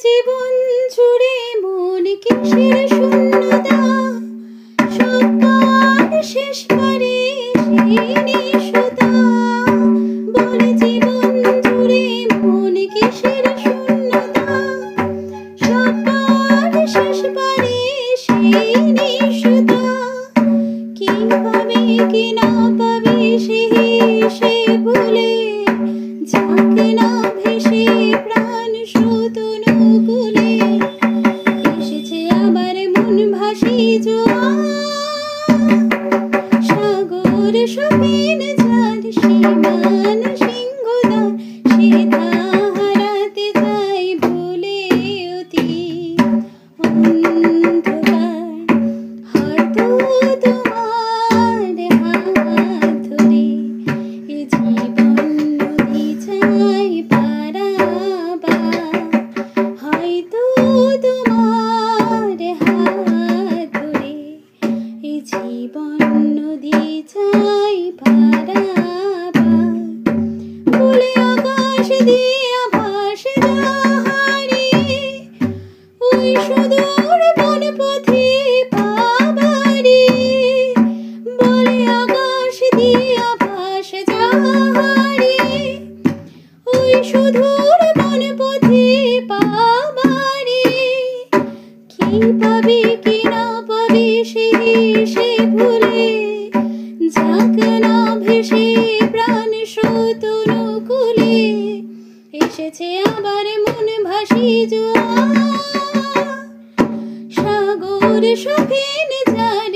জীবন জুড়ে মন কিসের শূন্যতা, সব পার শেষ পারে সেই নিশতা। বলে জীবন জুড়ে মন কিসের শূন্যতা, সব পার শেষ পারে সেই নিশতা। কি পাবে কি না পাবে সে ভুলে যাক না ভেসে প্রাণ স্রোত অনুকূলে। এসেছে আবার মন ভাসি জোয়ার, সাগর সপিন যার সীমান সিংহদ্বার। সে হারাতে চাই ভুলে অতি অন্ধকার। হয়তো তোমার হাত ধরে এ জীবন নদী চাই পারাবার। হয়তো তোমার হাত ধরে এ জীবন নদী চাই পারাবার। বলে আকাশ দিয়ে আভাস যাহারে, ওই সুদূর বনপথে পাবারে। বলে আকাশ দিয়ে আভাস যাহারে, ওই সুদূর বনপথে পাবারে। কি পাবে কি না পাবে সে ভুলে যাক না ভেসে প্রাণ স্রোত অনুকূলে। এসেছে আবার মন ভাসি জোয়ার, সাগর সপিন যার